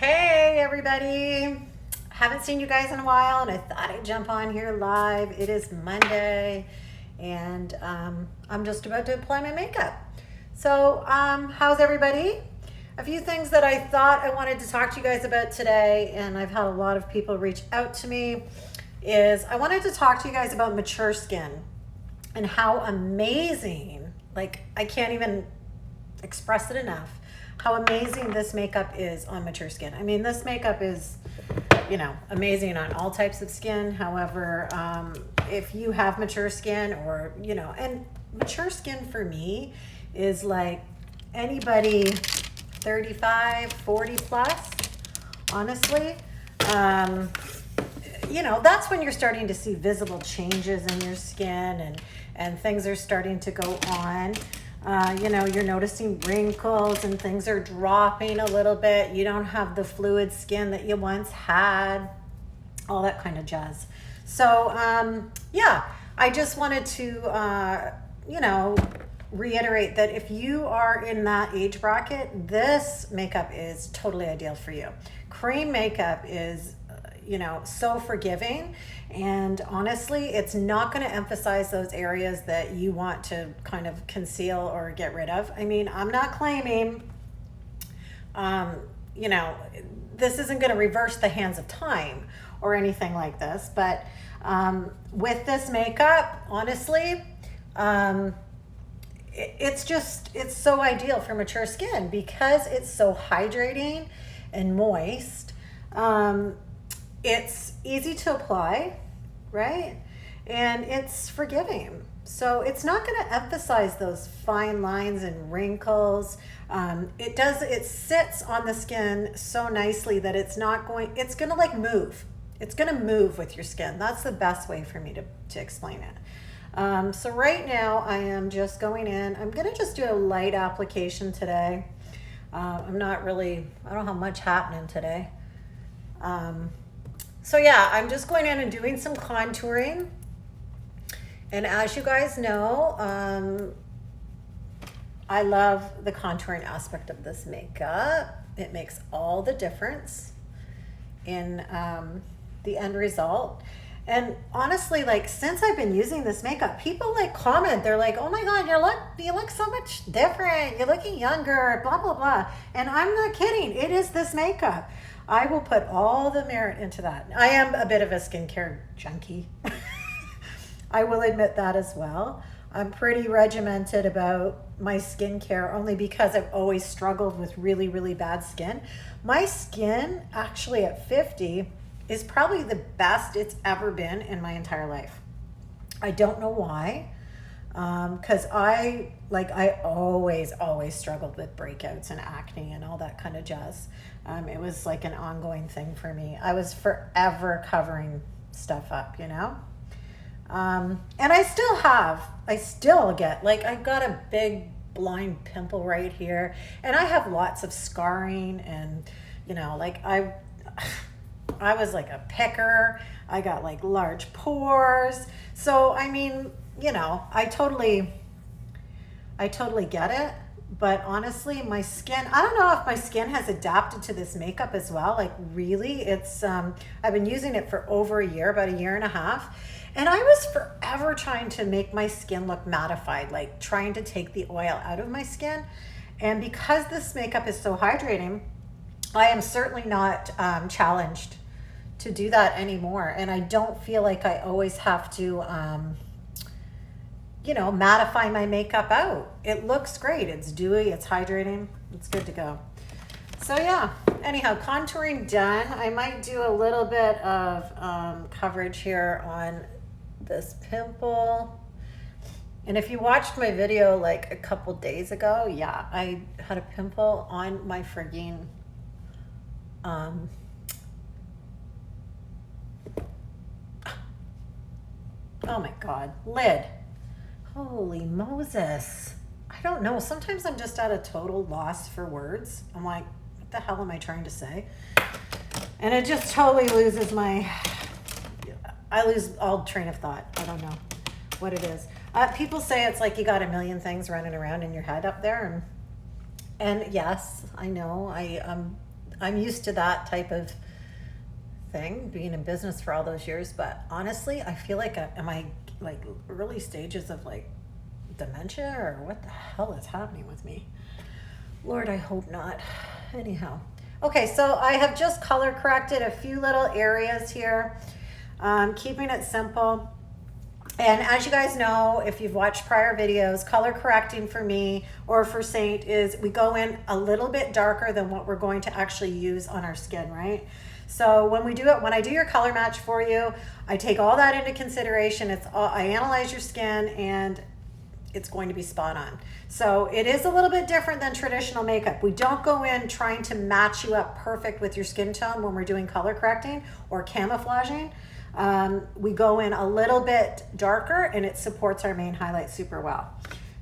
Hey everybody, haven't seen you guys in a while and I thought I'd jump on here live. It is Monday and I'm just about to apply my makeup. So how's everybody? A few things that I thought I wanted to talk to you guys about today, and I've had a lot of people reach out to me, is I wanted to talk to you guys about mature skin and how amazing, like I can't even express it enough, how amazing this makeup is on mature skin. I mean, this makeup is, you know, amazing on all types of skin. However, if you have mature skin, or, you know, and mature skin for me is like anybody 35, 40 plus, honestly. You know, that's when you're starting to see visible changes in your skin, and things are starting to go on. You know, you're noticing wrinkles and things are dropping a little bit. You don't have the fluid skin that you once had, all that kind of jazz. So, yeah, I just wanted to, you know, reiterate that if you are in that age bracket, this makeup is totally ideal for you. Cream makeup is, you know, so forgiving, and honestly, it's not going to emphasize those areas that you want to kind of conceal or get rid of. I mean, I'm not claiming, you know, this isn't going to reverse the hands of time or anything like this, but with this makeup, honestly, it's so ideal for mature skin because it's so hydrating and moist. It's easy to apply, right? And it's forgiving. So it's not going to emphasize those fine lines and wrinkles. It sits on the skin so nicely that it's going to like move. It's going to move with your skin. That's the best way for me to explain it. So right now I am just going in. I'm going to just do a light application today. I don't have much happening today. So yeah, I'm just going in and doing some contouring. And as you guys know, I love the contouring aspect of this makeup. It makes all the difference in the end result. And honestly, like, since I've been using this makeup, people like comment, they're like, oh my God, you look so much different. You're looking younger, blah, blah, blah. And I'm not kidding. It is this makeup. I will put all the merit into that. I am a bit of a skincare junkie. I will admit that as well. I'm pretty regimented about my skincare only because I've always struggled with really, really bad skin. My skin, actually at 50, is probably the best it's ever been in my entire life. I don't know why, because I always struggled with breakouts and acne and all that kind of jazz. It was like an ongoing thing for me. I was forever covering stuff up, you know? And I still get, like, I've got a big blind pimple right here, and I have lots of scarring, and, you know, like I was like a picker. I got like large pores. So, I mean, you know, I totally get it. But honestly, my skin, I don't know if my skin has adapted to this makeup as well. Like, really, it's, I've been using it for over a year, about a year and a half. And I was forever trying to make my skin look mattified, like trying to take the oil out of my skin. And because this makeup is so hydrating, I am certainly not challenged to do that anymore. And I don't feel like I always have to, you know, mattify my makeup out. It looks great. It's dewy, it's hydrating, it's good to go. So yeah, anyhow, contouring done. I might do a little bit of coverage here on this pimple. And if you watched my video like a couple days ago, yeah, I had a pimple on my frigging oh my God, lid. Holy Moses. I don't know. Sometimes I'm just at a total loss for words. I'm like, what the hell am I trying to say? And it just totally loses I lose all train of thought. I don't know what it is. People say it's like you got a million things running around in your head up there. And yes, I know. I'm used to that type of thing, being in business for all those years. But honestly, I feel like, am I like early stages of like dementia, or what the hell is happening with me? Lord, I hope not. Anyhow. Okay, so I have just color corrected a few little areas here, keeping it simple. And as you guys know, if you've watched prior videos, color correcting for me or for Seint is we go in a little bit darker than what we're going to actually use on our skin, right? So when we do it, when I do your color match for you, I take all that into consideration. I analyze your skin, and it's going to be spot on. So it is a little bit different than traditional makeup. We don't go in trying to match you up perfect with your skin tone when we're doing color correcting or camouflaging. We go in a little bit darker, and it supports our main highlight super well.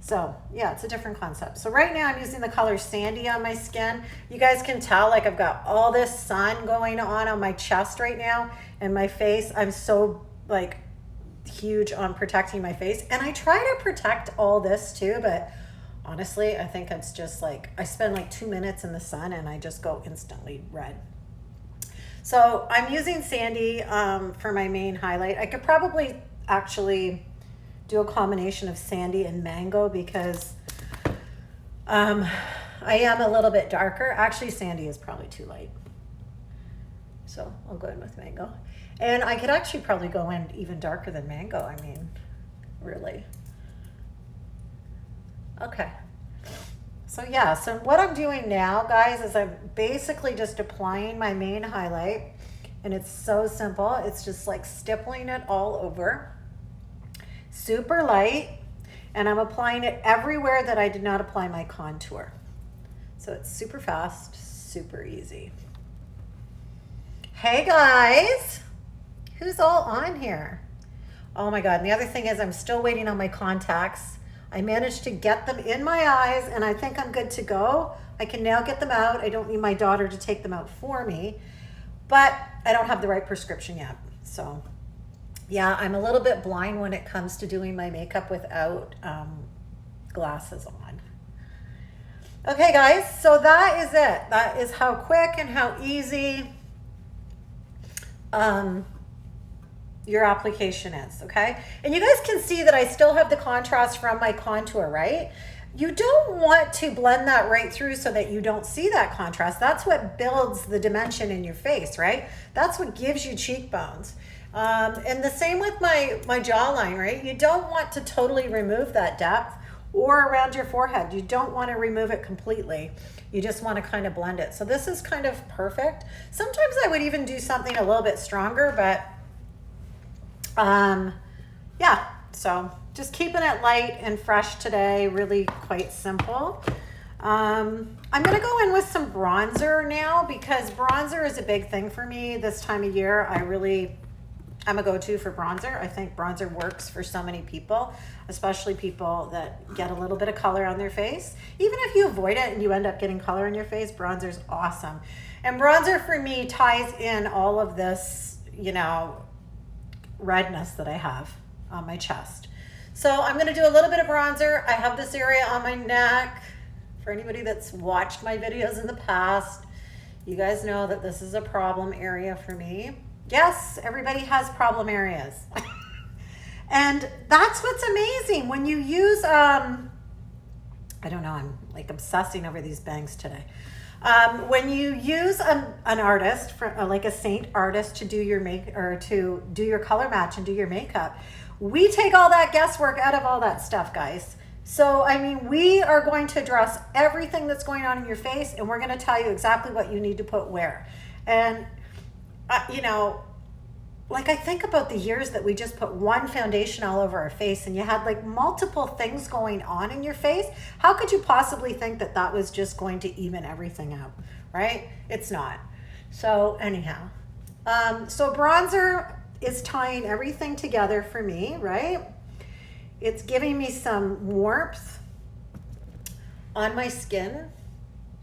So yeah, it's a different concept. So right now I'm using the color Sandy on my skin. You guys can tell like I've got all this sun going on my chest right now, and my face. I'm so like huge on protecting my face, and I try to protect all this too, but honestly I think it's just like I spend like 2 minutes in the sun and I just go instantly red. So I'm using Sandy for my main highlight. I could probably actually do a combination of Sandy and Mango because I am a little bit darker. Actually, Sandy is probably too light, so I'll go in with Mango. And I could actually probably go in even darker than Mango. I mean, really. Okay. So yeah, so what I'm doing now, guys, is I'm basically just applying my main highlight, and it's so simple. It's just like stippling it all over. Super light, and I'm applying it everywhere that I did not apply my contour. So it's super fast, super easy. Hey guys, who's all on here? Oh my God, and the other thing is I'm still waiting on my contacts. I managed to get them in my eyes, and I think I'm good to go. I can now get them out. I don't need my daughter to take them out for me, but I don't have the right prescription yet. So yeah, I'm a little bit blind when it comes to doing my makeup without glasses on. Okay guys, so that is it. That is how quick and how easy your application is, okay? And you guys can see that I still have the contrast from my contour, right? You don't want to blend that right through so that you don't see that contrast. That's what builds the dimension in your face, right? That's what gives you cheekbones. And the same with my jawline, right? You don't want to totally remove that depth, or around your forehead. You don't want to remove it completely. You just want to kind of blend it. So this is kind of perfect. Sometimes I would even do something a little bit stronger, but yeah, so just keeping it light and fresh today, really quite simple. I'm gonna go in with some bronzer now, because bronzer is a big thing for me this time of year. I'm a go-to for bronzer. I think bronzer works for so many people, especially people that get a little bit of color on their face. Even if you avoid it and you end up getting color on your face, bronzer's awesome. And bronzer for me ties in all of this, you know, redness that I have on my chest. So I'm gonna do a little bit of bronzer. I have this area on my neck. For anybody that's watched my videos in the past, you guys know that this is a problem area for me. Yes, everybody has problem areas. And that's what's amazing when you use, I don't know, I'm like obsessing over these bangs today. When you use an artist, like a Seint artist, to do your to do your color match and do your makeup, we take all that guesswork out of all that stuff, guys. So, I mean, we are going to address everything that's going on in your face, and we're going to tell you exactly what you need to put where. And you know, like I think about the years that we just put one foundation all over our face, and you had like multiple things going on in your face. How could you possibly think that that was just going to even everything out, right? It's not. So anyhow, so bronzer is tying everything together for me, right? It's giving me some warmth on my skin.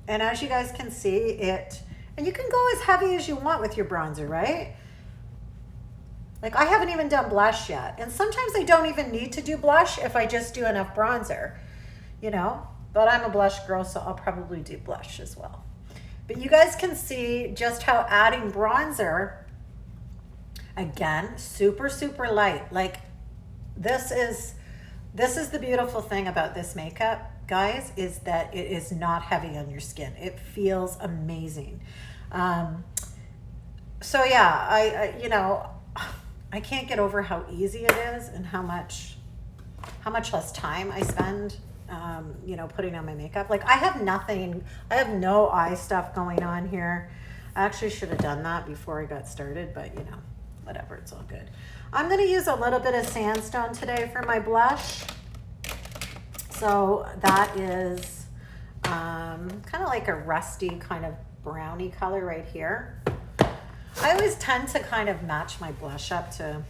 And as you guys can see it, and you can go as heavy as you want with your bronzer, right? Like I haven't even done blush yet. And sometimes I don't even need to do blush if I just do enough bronzer, you know? But I'm a blush girl, so I'll probably do blush as well. But you guys can see just how adding bronzer, again, super, super light. Like this is the beautiful thing about this makeup, guys, is that it is not heavy on your skin. It feels amazing. So yeah, I you know, I can't get over how easy it is and how much less time I spend, you know, putting on my makeup. Like I have no eye stuff going on here. I actually should have done that before I got started, but you know, whatever, it's all good. I'm gonna use a little bit of sandstone today for my blush. So that is kind of like a rusty kind of brownie color right here. I always tend to kind of match my blush up to,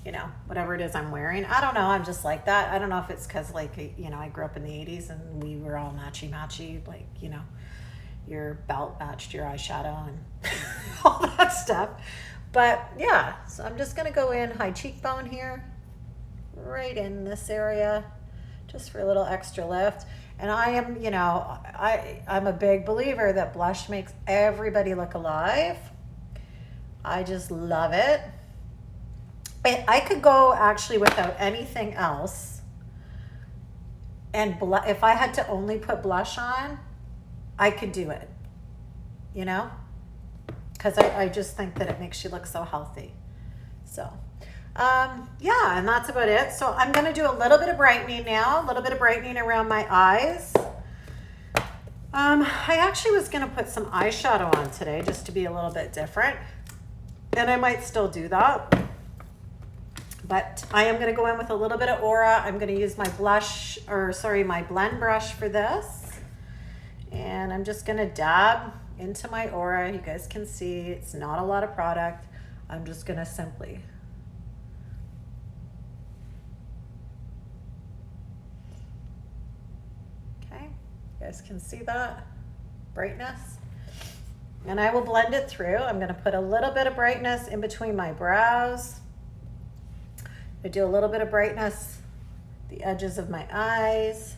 you know, whatever it is I'm wearing. I don't know, I'm just like that. I don't know if it's because, like, you know, I grew up in the 80s and we were all matchy-matchy, like, you know, your belt matched your eyeshadow and all that stuff. But yeah, so I'm just gonna go in high cheekbone here, right in this area, just for a little extra lift. And I am, you know, I'm a big believer that blush makes everybody look alive. I just love it. I could go actually without anything else. And if I had to only put blush on, I could do it, you know? Because I just think that it makes you look so healthy. So, yeah, and that's about it. So I'm going to do a little bit of brightening now, a little bit of brightening around my eyes. I actually was going to put some eyeshadow on today just to be a little bit different. And I might still do that. But I am going to go in with a little bit of aura. I'm going to use my my blend brush for this. And I'm just going to dab into my aura. You guys can see it's not a lot of product. I'm just going to simply okay, you guys can see that brightness, and I will blend it through. I'm going to put a little bit of brightness in between my brows. I do a little bit of brightness the edges of my eyes,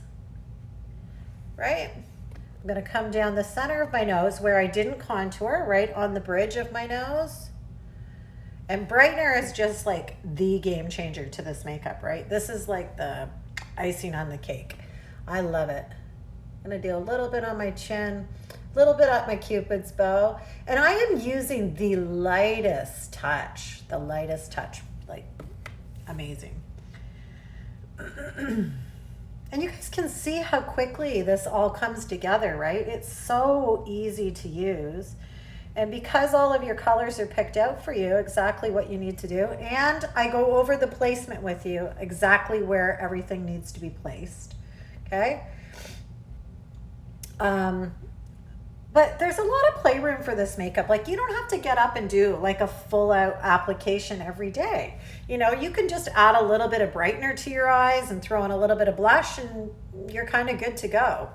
right? I'm going to come down the center of my nose where I didn't contour, right on the bridge of my nose. And brightener is just like the game changer to this makeup, right? This is like the icing on the cake. I love it. I'm going to do a little bit on my chin, a little bit up my Cupid's bow. And I am using the lightest touch, like amazing. And you guys can see how quickly this all comes together, right? It's so easy to use. And because all of your colors are picked out for you, exactly what you need to do. And I go over the placement with you, exactly where everything needs to be placed, okay? But there's a lot of playroom for this makeup. Like, you don't have to get up and do like a full out application every day. You know, you can just add a little bit of brightener to your eyes and throw in a little bit of blush and you're kind of good to go.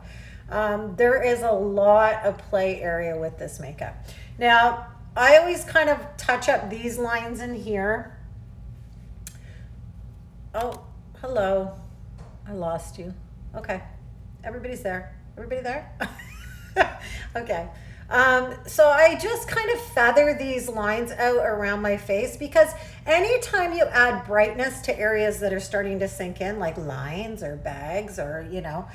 There is a lot of play area with this makeup. Now, I always kind of touch up these lines in here. Oh, hello. I lost you. Okay. Everybody's there. Everybody there? Okay. So I just kind of feather these lines out around my face, because anytime you add brightness to areas that are starting to sink in, like lines or bags or, you know,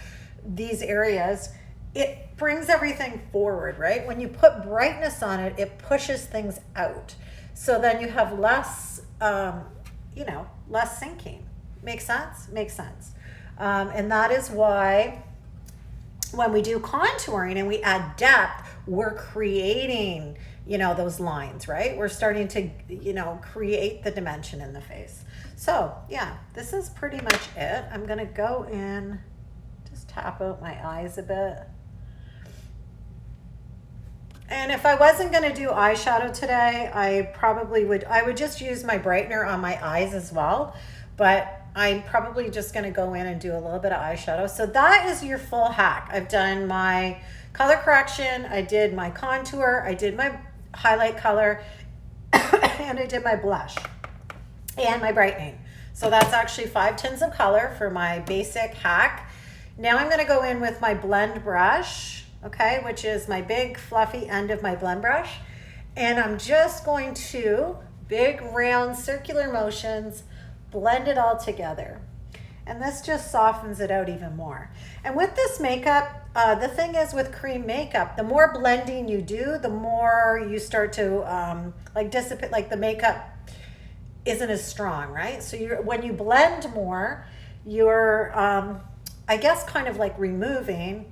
these areas, it brings everything forward, right? When you put brightness on it, it pushes things out. So then you have less, you know, less sinking. Makes sense? Makes sense. And that is why when we do contouring and we add depth, we're creating, you know, those lines, right? We're starting to, you know, create the dimension in the face. So yeah, this is pretty much it. I'm gonna go in, just tap out my eyes a bit. And if I wasn't gonna do eyeshadow today, I would just use my brightener on my eyes as well. But I'm probably just going to go in and do a little bit of eyeshadow. So that is your full hack. I've done my color correction, I did my contour, I did my highlight color, and I did my blush and my brightening. So that's actually 5 tins of color for my basic hack. Now I'm going to go in with my blend brush okay, which is my big fluffy end of my blend brush. And I'm just going to, big round circular motions, blend it all together. And this just softens it out even more. And with this makeup, the thing is with cream makeup, the more blending you do, the more you start to like dissipate, like the makeup isn't as strong, right? So when you blend more, you're, I guess, kind of like removing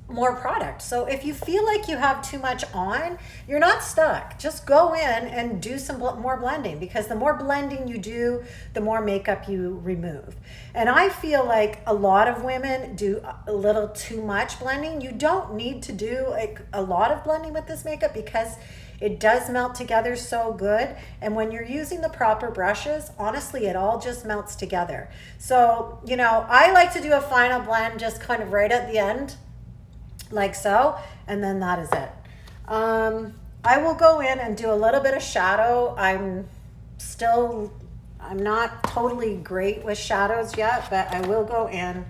more product. So if you feel like you have too much on, you're not stuck. Just go in and do some more blending, because the more blending you do, the more makeup you remove. And I feel like a lot of women do a little too much blending. You don't need to do like a lot of blending with this makeup, because it does melt together so good. And when you're using the proper brushes, honestly, it all just melts together. So, you know, I like to do a final blend just kind of right at the end, like so, and then that is it. I will go in and do a little bit of shadow. I'm not totally great with shadows yet, but I will go in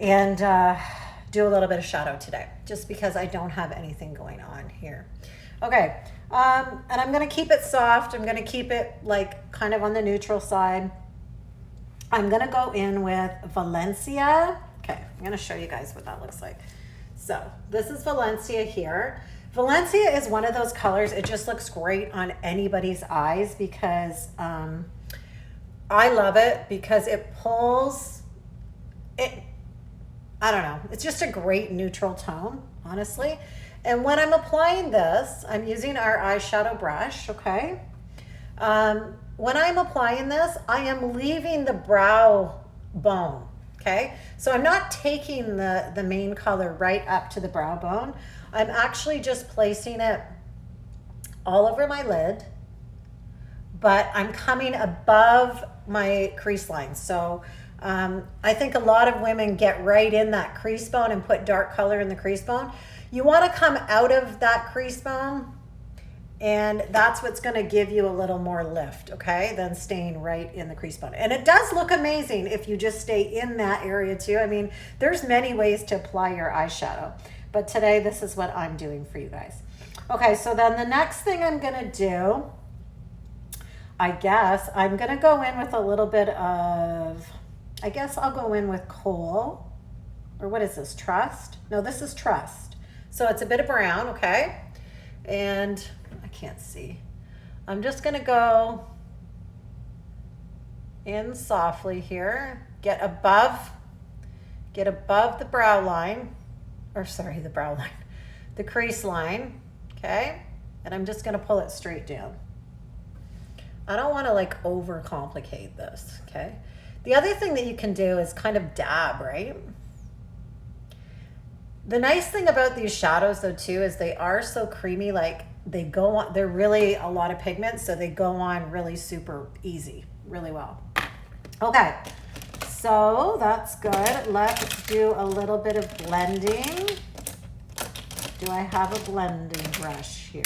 and do a little bit of shadow today, just because I don't have anything going on here. Okay, and I'm gonna keep it soft. I'm gonna keep it like kind of on the neutral side. I'm gonna go in with Valencia. Okay, I'm gonna show you guys what that looks like. So this is Valencia here. Valencia is one of those colors, it just looks great on anybody's eyes, because I love it because it pulls it. I don't know, it's just a great neutral tone, honestly. And when I'm applying this, I'm using our eyeshadow brush, okay? When I'm applying this, I am leaving the brow bone, okay? So I'm not taking the main color right up to the brow bone. I'm actually just placing it all over my lid, but I'm coming above my crease line. So I think a lot of women get right in that crease bone and put dark color in the crease bone. You want to come out of that crease bone, and that's what's going to give you a little more lift, okay, than staying right in the crease bone. And it does look amazing if you just stay in that area too. I mean, there's many ways to apply your eyeshadow, but today this is what I'm doing for you guys. Okay, so then the next thing I'm going to do, I guess I'm going to go in with a little bit of, I guess I'll go in with Coal, or what is this, Trust? No, this is Trust. So it's a bit of brown, okay? And I can't see. I'm just gonna go in softly here, get above the brow line, or sorry, the brow line, the crease line, okay? And I'm just gonna pull it straight down. I don't wanna like overcomplicate this, okay? The other thing that you can do is kind of dab, right? The nice thing about these shadows though too is they are so creamy, like they go on, they're really a lot of pigment, so they go on really super easy, really well. Okay, so that's good. Let's do a little bit of blending. Do I have a blending brush here?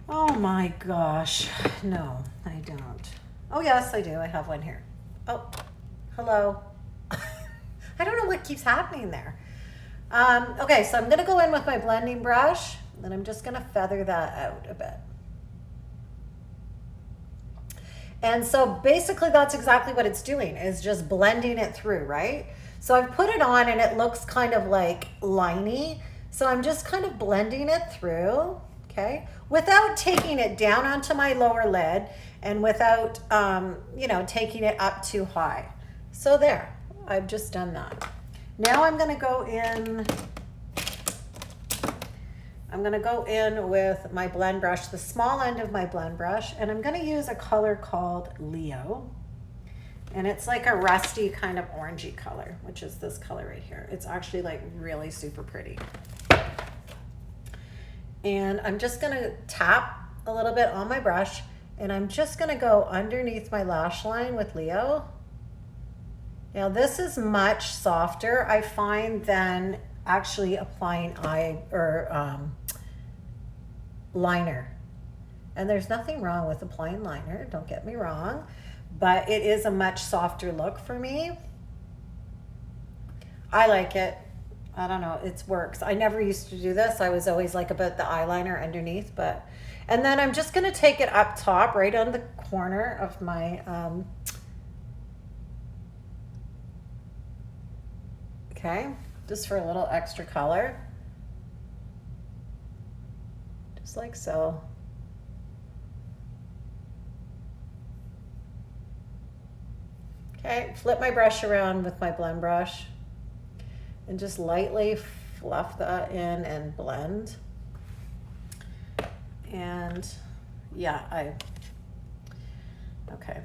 Oh my gosh, no, I don't. Oh yes, I do, I have one here. Oh, hello. I don't know what keeps happening there. Okay, so I'm gonna go in with my blending brush, and I'm just gonna feather that out a bit. And so basically that's exactly what it's doing, is just blending it through, right? So I've put it on and it looks kind of like liney. So I'm just kind of blending it through, okay? Without taking it down onto my lower lid, and without, you know, taking it up too high. So there. I've just done that. Now I'm gonna go in with my blend brush, the small end of my blend brush, and I'm gonna use a color called Leo. And it's like a rusty kind of orangey color, which is this color right here. It's actually like really super pretty. And I'm just gonna tap a little bit on my brush, and I'm just gonna go underneath my lash line with Leo. Now this is much softer, I find, than actually applying liner. And there's nothing wrong with applying liner, don't get me wrong, but it is a much softer look for me. I like it. I don't know, it works. I never used to do this. I was always like about the eyeliner underneath, but, and then I'm just gonna take it up top, right on the corner of my, okay, just for a little extra color. Just like so. Okay, flip my brush around with my blend brush and just lightly fluff that in and blend. And yeah, okay.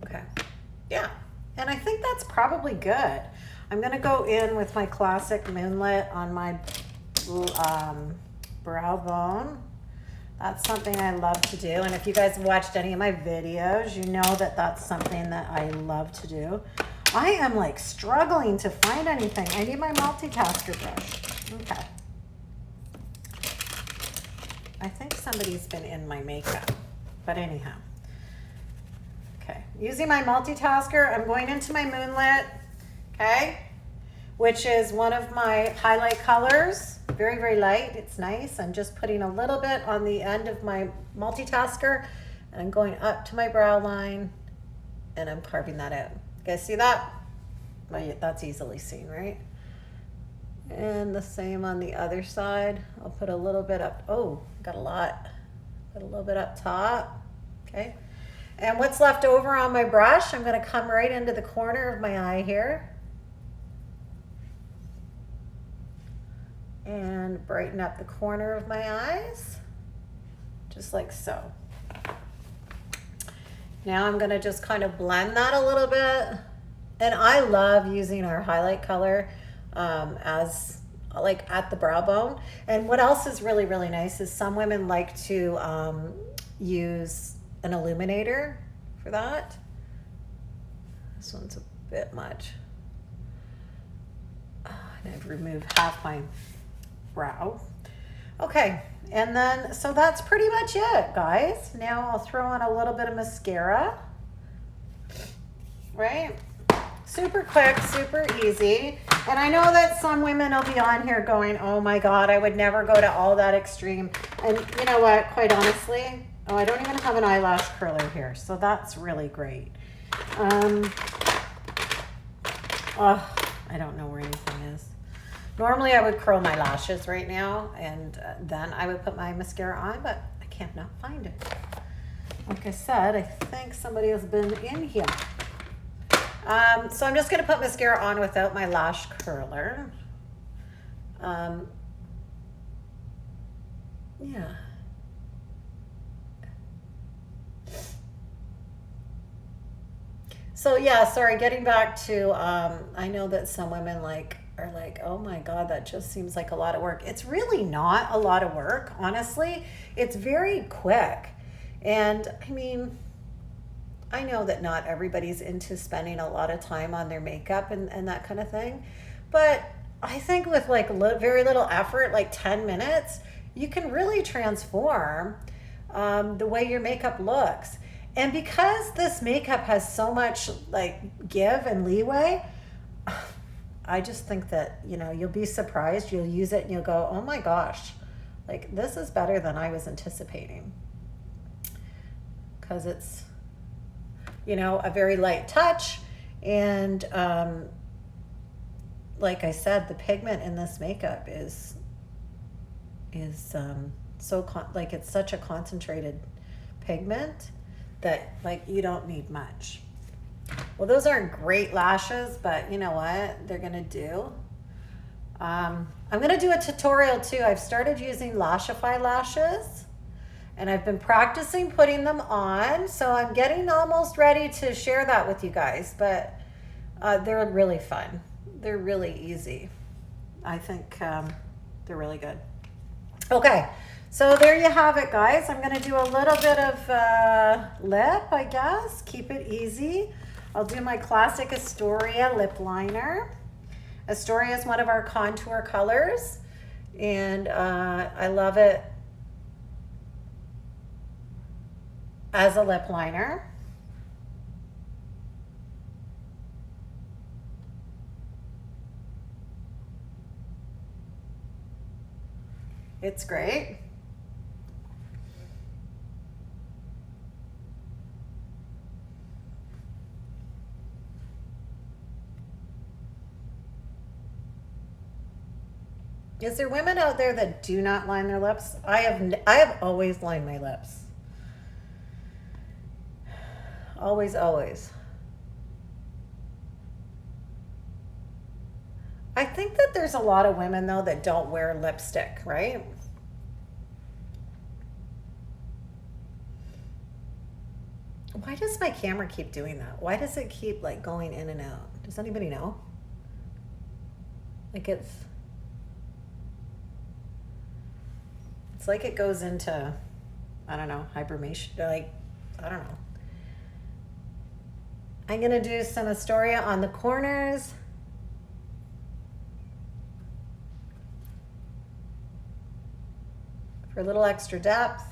Okay, yeah, and I think that's probably good. I'm gonna go in with my classic Moonlit on my brow bone. That's something I love to do, and if you guys have watched any of my videos, you know that that's something that I love to do. I am like struggling to find anything. I need my multitasker brush. Okay. I think somebody's been in my makeup, but anyhow. Okay, using my multitasker, I'm going into my Moonlit, okay, which is one of my highlight colors. Very, very light. It's nice. I'm just putting a little bit on the end of my multitasker, and I'm going up to my brow line, and I'm carving that out. You guys see that? That's easily seen, right? And the same on the other side. I'll put a little bit up. Oh, got a lot. Put a little bit up top. Okay. And what's left over on my brush, I'm going to come right into the corner of my eye here. And brighten up the corner of my eyes, just like so. Now I'm gonna just kind of blend that a little bit. And I love using our highlight color as like at the brow bone. And what else is really, really nice is some women like to use an illuminator for that. This one's a bit much. And I've removed half my brow. Okay, and then so that's pretty much it, guys. Now I'll throw on a little bit of mascara, right? Super quick, super easy. And I know that some women will be on here going, oh my God, I would never go to all that extreme. And you know what, quite honestly, oh, I don't even have an eyelash curler here, so that's really great. Oh, I don't know where anything is. Normally I would curl my lashes right now, and then I would put my mascara on, but I can't not find it. Like I said, I think somebody has been in here. So I'm just going to put mascara on without my lash curler. Yeah. So yeah, sorry, getting back to, I know that some women are like, oh my God, that just seems like a lot of work. It's really not a lot of work, honestly. It's very quick. And I mean, I know that not everybody's into spending a lot of time on their makeup and that kind of thing. But I think with like very little effort, like 10 minutes, you can really transform the way your makeup looks. And because this makeup has so much like give and leeway, I just think that, you know, you'll be surprised. You'll use it and you'll go, oh my gosh, like this is better than I was anticipating. Because it's, you know, a very light touch. And like I said, the pigment in this makeup is so, like it's such a concentrated pigment that like you don't need much. Well, those aren't great lashes, but you know what they're gonna do? I'm gonna do a tutorial too. I've started using Lashify lashes, and I've been practicing putting them on, so I'm getting almost ready to share that with you guys, but they're really fun. They're really easy. I think they're really good. Okay, so there you have it, guys. I'm gonna do a little bit of lip, I guess. Keep it easy. I'll do my classic Astoria lip liner. Astoria is one of our contour colors, and I love it as a lip liner. It's great. Is there women out there that do not line their lips? I have always lined my lips. Always, always. I think that there's a lot of women though that don't wear lipstick, right? Why does my camera keep doing that? Why does it keep like going in and out? Does anybody know? Like it's like it goes into, I don't know, hibernation, like, I don't know. I'm gonna do some Astoria on the corners. For a little extra depth.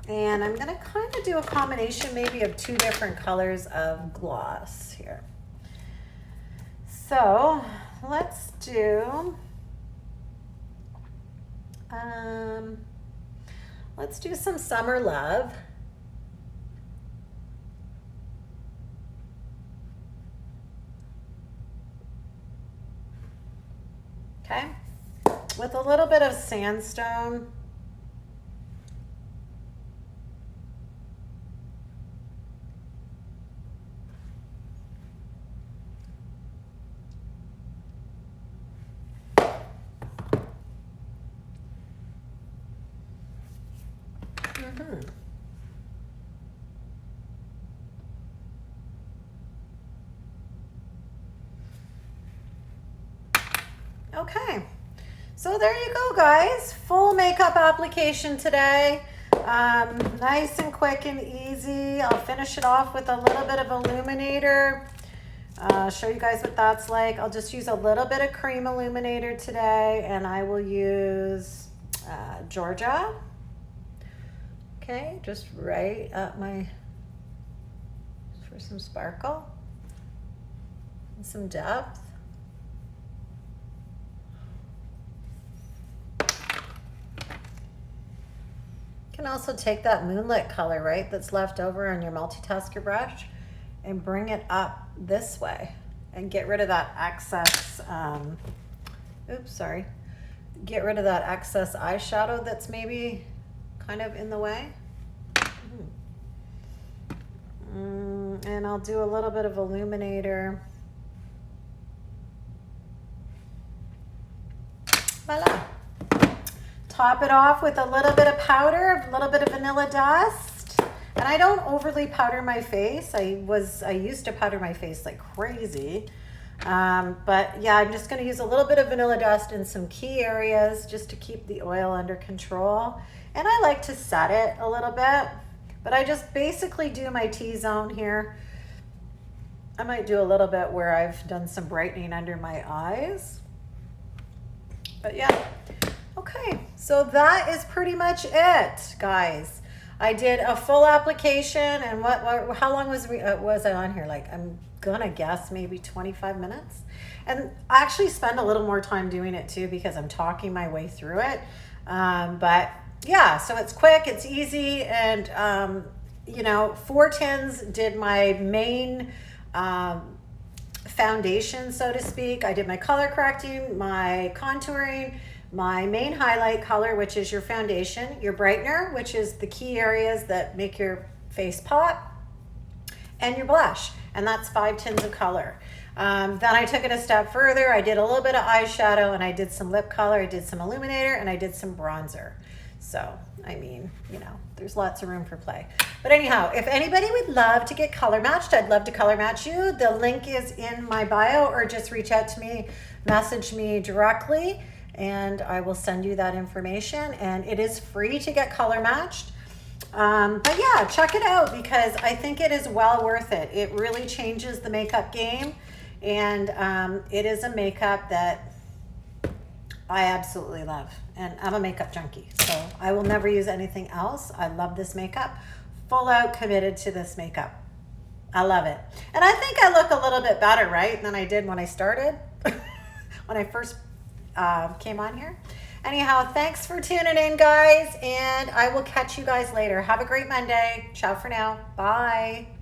And I'm gonna kind of do a combination maybe of two different colors of gloss here. So let's do, some Summer Love. Okay, with a little bit of sandstone. Okay, so there you go, guys. Full makeup application today. Nice and quick and easy. I'll finish it off with a little bit of illuminator. Show you guys what that's like. I'll just use a little bit of cream illuminator today, and I will use Georgia. Okay, just right up for some sparkle and some depth. You can also take that moonlit color, right, that's left over on your multitasker brush and bring it up this way and get rid of that excess, get rid of that excess eyeshadow that's maybe kind of in the way. And I'll do a little bit of illuminator. Voila. Top it off with a little bit of powder, a little bit of vanilla dust. And I don't overly powder my face. I used to powder my face like crazy. But yeah, I'm just gonna use a little bit of vanilla dust in some key areas just to keep the oil under control. And I like to set it a little bit, but I just basically do my T-zone here. I might do a little bit where I've done some brightening under my eyes. But yeah. Okay, so that is pretty much it, guys. I did a full application, and how long was I on here? Like, I'm gonna guess maybe 25 minutes. And I actually spend a little more time doing it too because I'm talking my way through it. But yeah, so it's quick, it's easy, and you know, 4 tins did my main foundation, so to speak. I did my color correcting, my contouring, my main highlight color, which is your foundation, your brightener, which is the key areas that make your face pop, and your blush, and that's 5 tins of color. Then I took it a step further. I did a little bit of eyeshadow, and I did some lip color, I did some illuminator, and I did some bronzer. So, I mean, you know, there's lots of room for play. But anyhow, if anybody would love to get color matched, I'd love to color match you. The link is in my bio, or just reach out to me, message me directly, and I will send you that information. And it is free to get color matched. But yeah, check it out because I think it is well worth it. It really changes the makeup game, and it is a makeup that I absolutely love. And I'm a makeup junkie, so I will never use anything else. I love this makeup. Full out committed to this makeup. I love it. And I think I look a little bit better, right, than I did when I started, when I first came on here. Anyhow, thanks for tuning in, guys, and I will catch you guys later. Have a great Monday. Ciao for now. Bye.